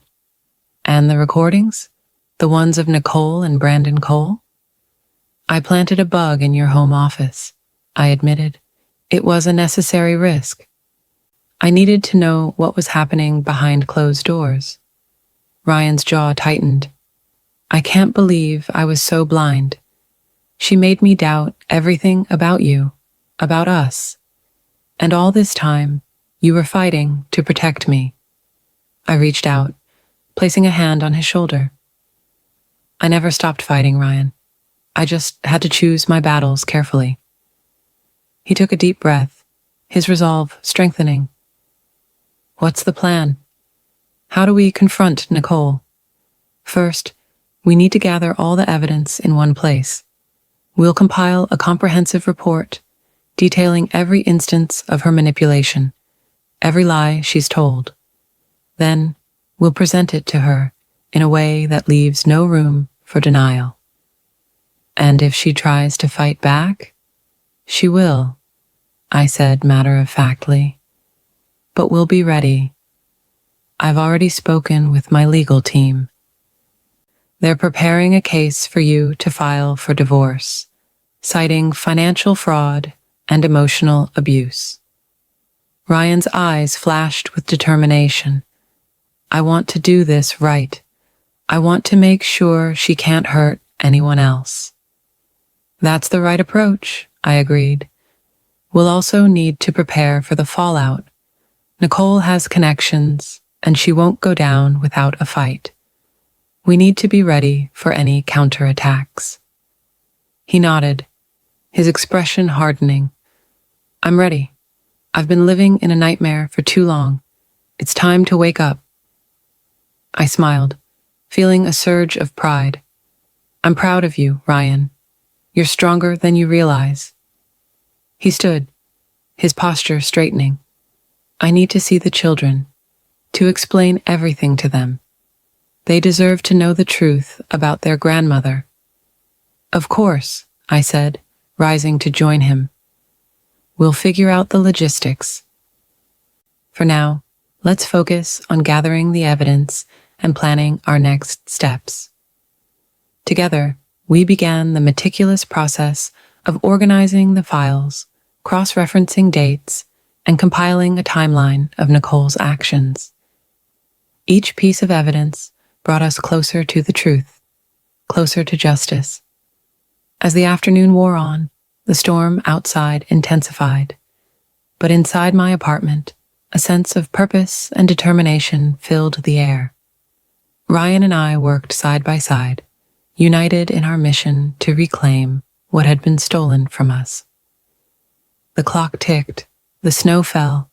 And the recordings? The ones of Nicole and Brandon Cole? I planted a bug in your home office, I admitted. It was a necessary risk. I needed to know what was happening behind closed doors. Ryan's jaw tightened. I can't believe I was so blind. She made me doubt everything about you, about us. And all this time, you were fighting to protect me. I reached out, placing a hand on his shoulder. I never stopped fighting, Ryan. I just had to choose my battles carefully. He took a deep breath, his resolve strengthening. What's the plan? How do we confront Nicole? First, we need to gather all the evidence in one place. We'll compile a comprehensive report detailing every instance of her manipulation, every lie she's told. Then, we'll present it to her in a way that leaves no room for denial. And if she tries to fight back, she will, I said matter-of-factly. But we'll be ready. I've already spoken with my legal team. They're preparing a case for you to file for divorce, citing financial fraud and emotional abuse. Ryan's eyes flashed with determination. I want to do this right. I want to make sure she can't hurt anyone else. That's the right approach, I agreed. We'll also need to prepare for the fallout. Nicole has connections, and she won't go down without a fight. We need to be ready for any counterattacks. He nodded, his expression hardening. I'm ready. I've been living in a nightmare for too long. It's time to wake up. I smiled, feeling a surge of pride. I'm proud of you, Ryan. You're stronger than you realize. He stood, his posture straightening. I need to see the children, to explain everything to them. They deserve to know the truth about their grandmother. Of course, I said, rising to join him. We'll figure out the logistics. For now, let's focus on gathering the evidence and planning our next steps. Together, we began the meticulous process of organizing the files, cross-referencing dates, and compiling a timeline of Nicole's actions. Each piece of evidence brought us closer to the truth, closer to justice. As the afternoon wore on, the storm outside intensified, but inside my apartment, a sense of purpose and determination filled the air. Ryan and I worked side by side, united in our mission to reclaim what had been stolen from us. The clock ticked, the snow fell,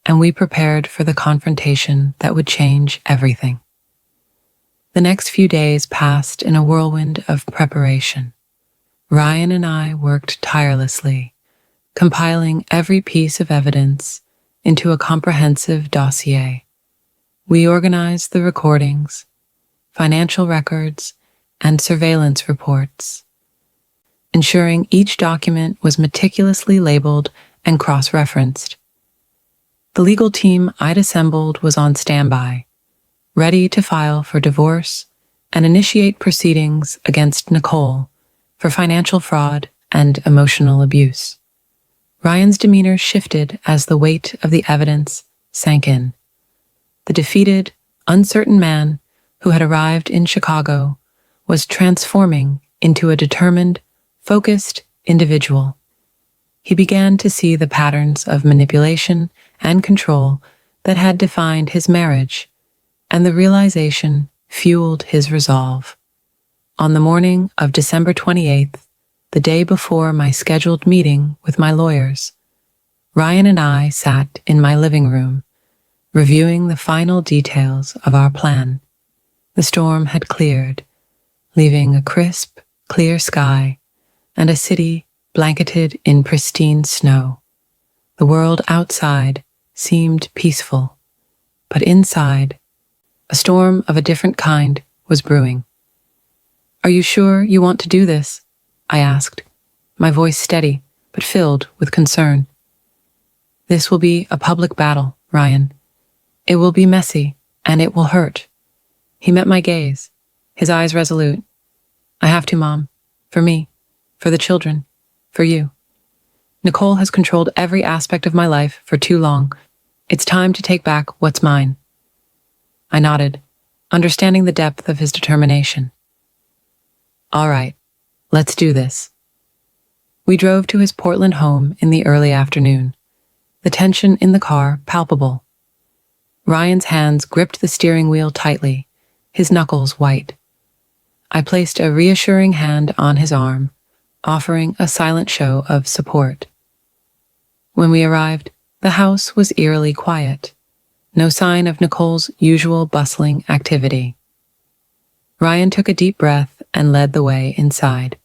and we prepared for the confrontation that would change everything. The next few days passed in a whirlwind of preparation. Ryan and I worked tirelessly, compiling every piece of evidence into a comprehensive dossier. We organized the recordings, financial records, and surveillance reports, ensuring each document was meticulously labeled and cross-referenced. The legal team I'd assembled was on standby, ready to file for divorce and initiate proceedings against Nicole for financial fraud and emotional abuse. Ryan's demeanor shifted as the weight of the evidence sank in. The defeated, uncertain man who had arrived in Chicago was transforming into a determined, focused individual. He began to see the patterns of manipulation and control that had defined his marriage, and the realization fueled his resolve. On the morning of December 28th, the day before my scheduled meeting with my lawyers, Ryan and I sat in my living room, reviewing the final details of our plan. The storm had cleared, leaving a crisp, clear sky and a city blanketed in pristine snow. The world outside seemed peaceful, but inside, a storm of a different kind was brewing. "Are you sure you want to do this?" I asked, my voice steady but filled with concern. "This will be a public battle, Ryan. It will be messy, and it will hurt." He met my gaze, his eyes resolute. "I have to, Mom. For me, for the children, for you. Nicole has controlled every aspect of my life for too long. It's time to take back what's mine." I nodded, understanding the depth of his determination. "All right, let's do this." We drove to his Portland home in the early afternoon, the tension in the car palpable. Ryan's hands gripped the steering wheel tightly, his knuckles white. I placed a reassuring hand on his arm, offering a silent show of support. When we arrived, the house was eerily quiet, no sign of Nicole's usual bustling activity. Ryan took a deep breath and led the way inside.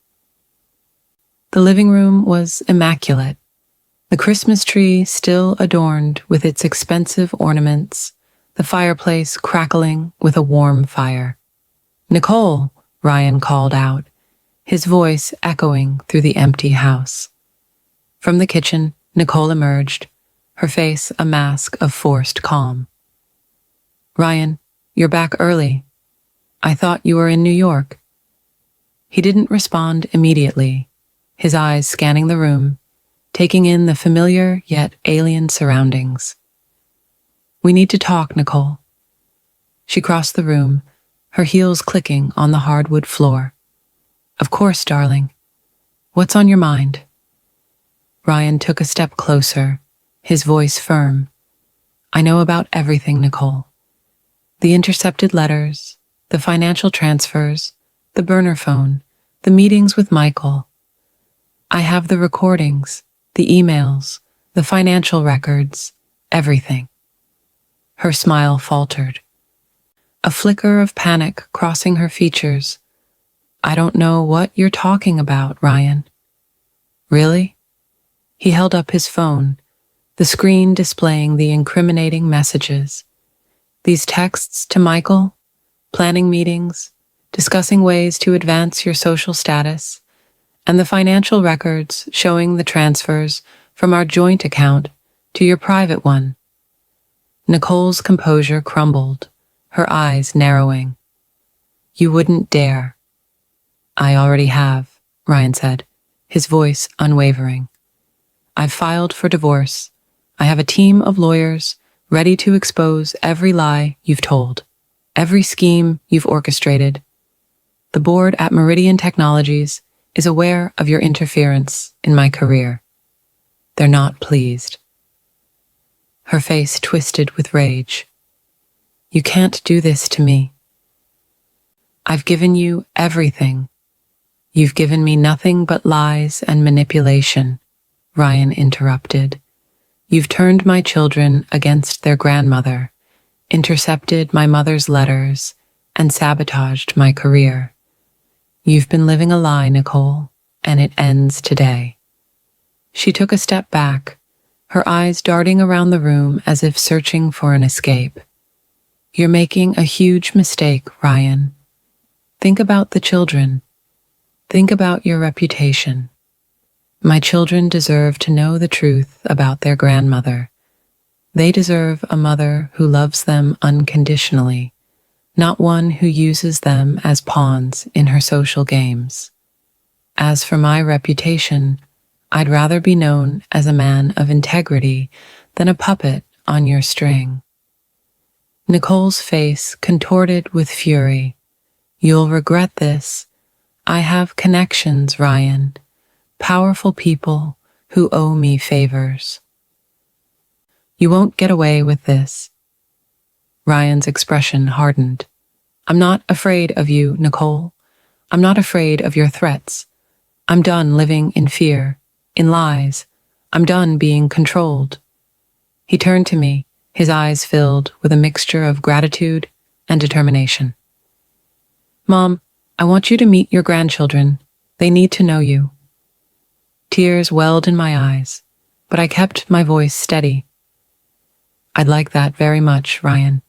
The living room was immaculate, the Christmas tree still adorned with its expensive ornaments, the fireplace crackling with a warm fire. "Nicole," Ryan called out, his voice echoing through the empty house. From the kitchen, Nicole emerged, her face a mask of forced calm. "Ryan, you're back early. I thought you were in New York." He didn't respond immediately, his eyes scanning the room, taking in the familiar yet alien surroundings. "We need to talk, Nicole." She crossed the room, her heels clicking on the hardwood floor. "Of course, darling. What's on your mind?" Ryan took a step closer, his voice firm. "I know about everything, Nicole. The intercepted letters, the financial transfers, the burner phone, the meetings with Michael. I have the recordings, the emails, the financial records, everything." Her smile faltered, a flicker of panic crossing her features. "I don't know what you're talking about, Ryan." "Really?" He held up his phone, the screen displaying the incriminating messages. "These texts to Michael, planning meetings, discussing ways to advance your social status, and the financial records showing the transfers from our joint account to your private one." Nicole's composure crumbled, her eyes narrowing. "You wouldn't dare." "I already have," Ryan said, his voice unwavering. "I've filed for divorce. I have a team of lawyers ready to expose every lie you've told, every scheme you've orchestrated. The board at Meridian Technologies is aware of your interference in my career. They're not pleased." Her face twisted with rage. "You can't do this to me. I've given you everything. You've given me nothing but lies and manipulation," Ryan interrupted. "You've turned my children against their grandmother, intercepted my mother's letters, and sabotaged my career. You've been living a lie, Nicole, and it ends today." She took a step back, her eyes darting around the room as if searching for an escape. "You're making a huge mistake, Ryan. Think about the children. Think about your reputation. My children deserve to know the truth about their grandmother. They deserve a mother who loves them unconditionally, not one who uses them as pawns in her social games. As for my reputation, I'd rather be known as a man of integrity than a puppet on your string." Nicole's face contorted with fury. "You'll regret this. I have connections, Ryan. Powerful people who owe me favors. You won't get away with this. Ryan's expression hardened. I'm not afraid of you, Nicole. I'm not afraid of your threats. I'm done living in fear, in lies. I'm done being controlled. He turned to me, his eyes filled with a mixture of gratitude and determination. Mom, I want you to meet your grandchildren. They need to know you. Tears welled in my eyes, but I kept my voice steady. I'd like that very much, Ryan.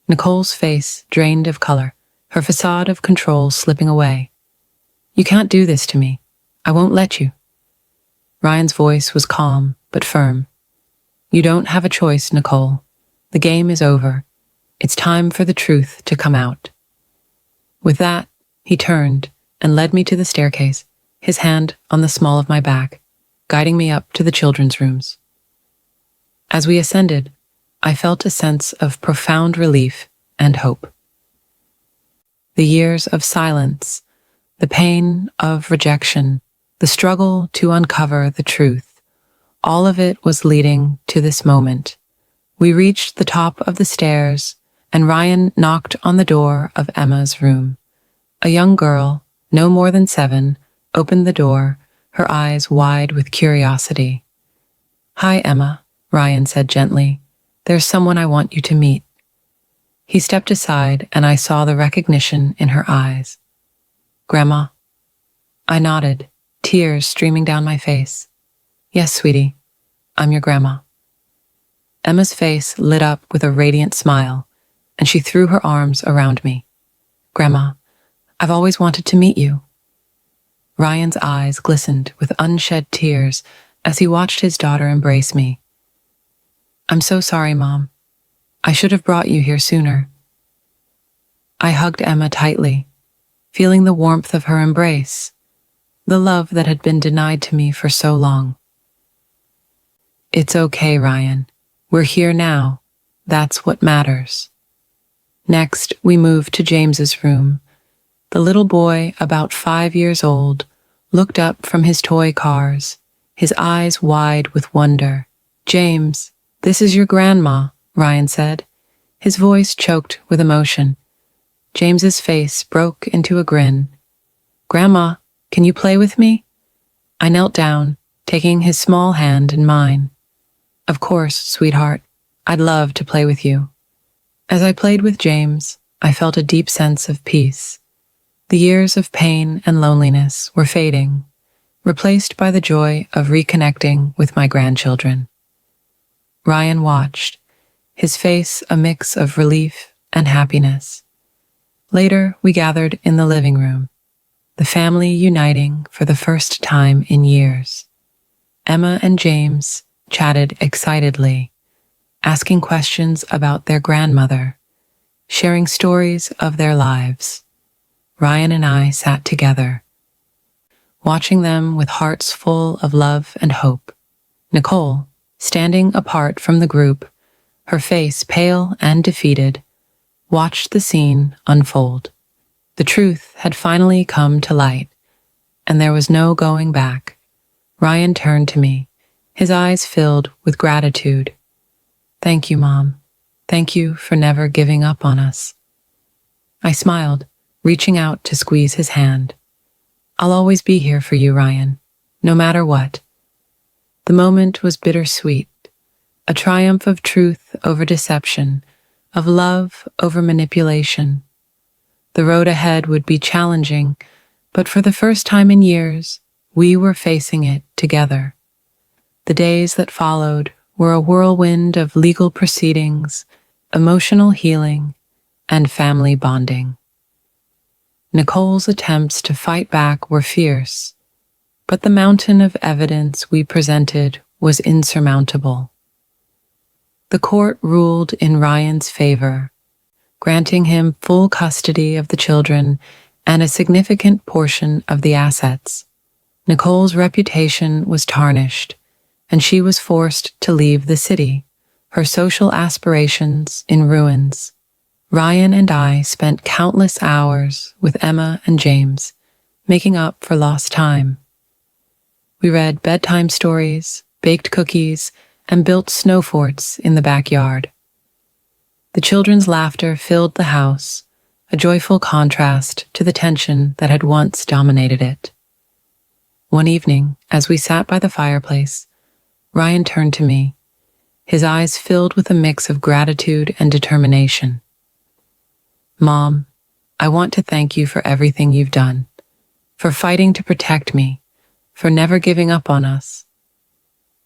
Nicole's face drained of color, her facade of control slipping away. You can't do this to me. I won't let you. Ryan's voice was calm but firm. You don't have a choice, Nicole. The game is over. It's time for the truth to come out. With that, he turned and led me to the staircase, his hand on the small of my back, guiding me up to the children's rooms. As we ascended, I felt a sense of profound relief and hope. The years of silence, the pain of rejection, the struggle to uncover the truth, all of it was leading to this moment. We reached the top of the stairs, and Ryan knocked on the door of Emma's room. A young girl, no more than 7, opened the door, her eyes wide with curiosity. Hi, Emma, Ryan said gently. There's someone I want you to meet. He stepped aside, and I saw the recognition in her eyes. Grandma? I nodded, tears streaming down my face. Yes, sweetie, I'm your grandma. Emma's face lit up with a radiant smile, and she threw her arms around me. Grandma, I've always wanted to meet you. Ryan's eyes glistened with unshed tears as he watched his daughter embrace me. I'm so sorry, Mom. I should have brought you here sooner. I hugged Emma tightly, feeling the warmth of her embrace, the love that had been denied to me for so long. It's okay, Ryan. We're here now. That's what matters. Next, we moved to James's room. The little boy, about 5 years old, looked up from his toy cars, his eyes wide with wonder. James, this is your grandma, Ryan said, his voice choked with emotion. James's face broke into a grin. Grandma, can you play with me? I knelt down, taking his small hand in mine. Of course, sweetheart. I'd love to play with you. As I played with James, I felt a deep sense of peace. The years of pain and loneliness were fading, replaced by the joy of reconnecting with my grandchildren. Ryan watched, his face a mix of relief and happiness. Later, we gathered in the living room, the family uniting for the first time in years. Emma and James chatted excitedly, asking questions about their grandmother, sharing stories of their lives. Ryan and I sat together, watching them with hearts full of love and hope. Nicole, standing apart from the group, her face pale and defeated, watched the scene unfold. The truth had finally come to light, and there was no going back. Ryan turned to me, his eyes filled with gratitude. Thank you, Mom. Thank you for never giving up on us. I smiled, reaching out to squeeze his hand. I'll always be here for you, Ryan, no matter what. The moment was bittersweet, a triumph of truth over deception, of love over manipulation. The road ahead would be challenging, but for the first time in years, we were facing it together. The days that followed were a whirlwind of legal proceedings, emotional healing, and family bonding. Nicole's attempts to fight back were fierce, but the mountain of evidence we presented was insurmountable. The court ruled in Ryan's favor, granting him full custody of the children and a significant portion of the assets. Nicole's reputation was tarnished, and she was forced to leave the city, her social aspirations in ruins. Ryan and I spent countless hours with Emma and James, making up for lost time. We read bedtime stories, baked cookies, and built snow forts in the backyard. The children's laughter filled the house, a joyful contrast to the tension that had once dominated it. One evening, as we sat by the fireplace, Ryan turned to me, his eyes filled with a mix of gratitude and determination. "Mom, I want to thank you for everything you've done, for fighting to protect me, for never giving up on us.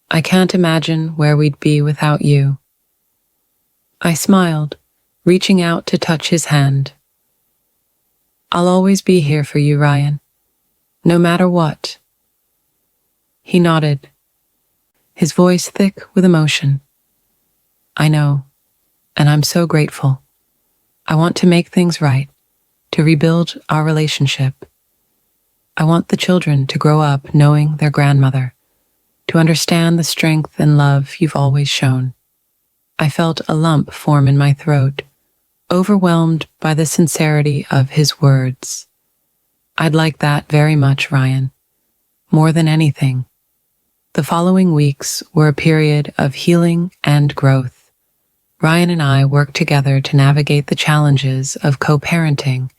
I can't imagine where we'd be without you." I smiled, reaching out to touch his hand. "I'll always be here for you, Ryan, no matter what." He nodded, his voice thick with emotion. "I know, and I'm so grateful. I want to make things right, to rebuild our relationship. I want the children to grow up knowing their grandmother, to understand the strength and love you've always shown." I felt a lump form in my throat, overwhelmed by the sincerity of his words. "I'd like that very much, Ryan, more than anything." The following weeks were a period of healing and growth. Ryan and I worked together to navigate the challenges of co-parenting,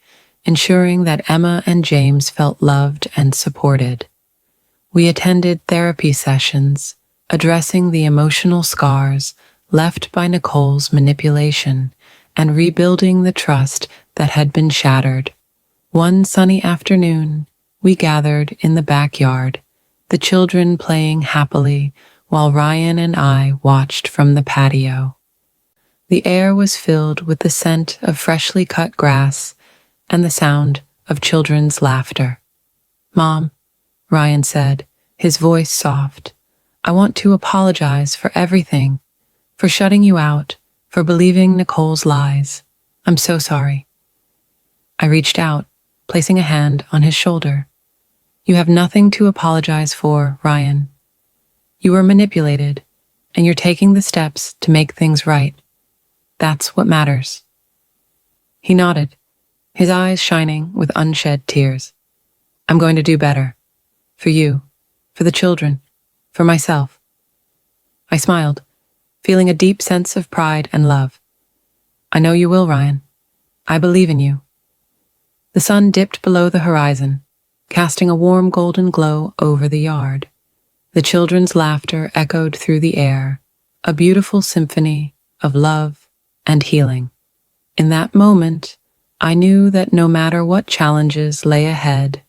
ensuring that Emma and James felt loved and supported. We attended therapy sessions, addressing the emotional scars left by Nicole's manipulation and rebuilding the trust that had been shattered. One sunny afternoon, we gathered in the backyard, the children playing happily while Ryan and I watched from the patio. The air was filled with the scent of freshly cut grass and the sound of children's laughter. "Mom," Ryan said, his voice soft, "I want to apologize for everything, for shutting you out, for believing Nicole's lies. I'm so sorry." I reached out, placing a hand on his shoulder. "You have nothing to apologize for, Ryan. You were manipulated, and you're taking the steps to make things right. That's what matters." He nodded, his eyes shining with unshed tears. "I'm going to do better. For you, for the children, for myself." I smiled, feeling a deep sense of pride and love. "I know you will, Ryan. I believe in you." The sun dipped below the horizon, casting a warm golden glow over the yard. The children's laughter echoed through the air, a beautiful symphony of love and healing. In that moment, I knew that no matter what challenges lay ahead,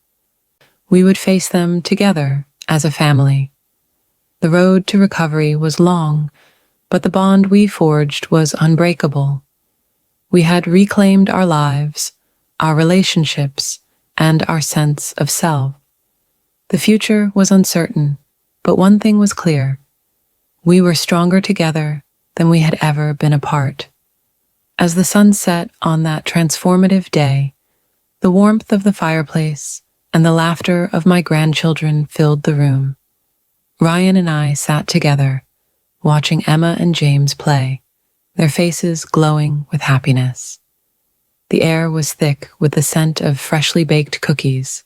we would face them together as a family. The road to recovery was long, but the bond we forged was unbreakable. We had reclaimed our lives, our relationships, and our sense of self. The future was uncertain, but one thing was clear. We were stronger together than we had ever been apart. As the sun set on that transformative day, the warmth of the fireplace and the laughter of my grandchildren filled the room. Ryan and I sat together, watching Emma and James play, their faces glowing with happiness. The air was thick with the scent of freshly baked cookies,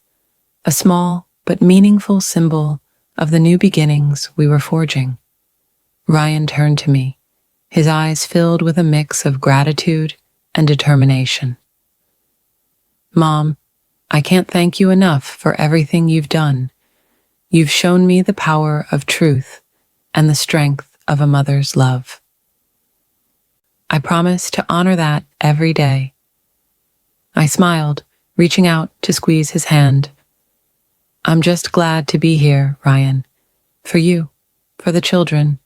a small but meaningful symbol of the new beginnings we were forging. Ryan turned to me, his eyes filled with a mix of gratitude and determination. "Mom, I can't thank you enough for everything you've done. You've shown me the power of truth and the strength of a mother's love. I promise to honor that every day." I smiled, reaching out to squeeze his hand. "I'm just glad to be here, Ryan. For you, for the children.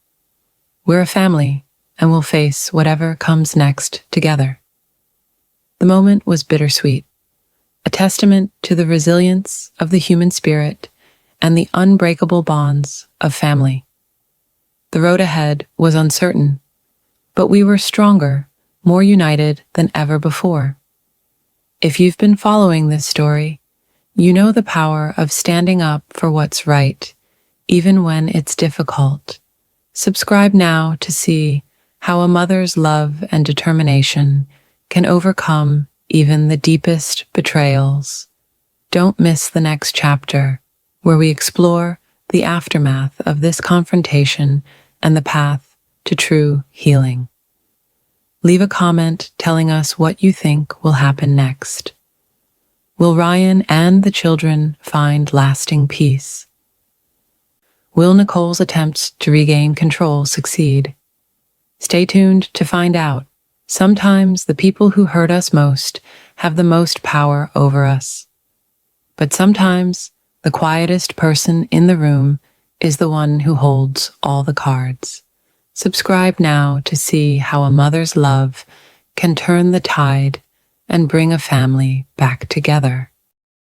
We're a family, and we'll face whatever comes next together." The moment was bittersweet, a testament to the resilience of the human spirit and the unbreakable bonds of family. The road ahead was uncertain, but we were stronger, more united than ever before. If you've been following this story, you know the power of standing up for what's right, even when it's difficult. Subscribe now to see how a mother's love and determination can overcome even the deepest betrayals. Don't miss the next chapter, where we explore the aftermath of this confrontation and the path to true healing. Leave a comment telling us what you think will happen next. Will Ryan and the children find lasting peace? Will Nicole's attempts to regain control succeed? Stay tuned to find out. Sometimes the people who hurt us most have the most power over us. But sometimes the quietest person in the room is the one who holds all the cards. Subscribe now to see how a mother's love can turn the tide and bring a family back together.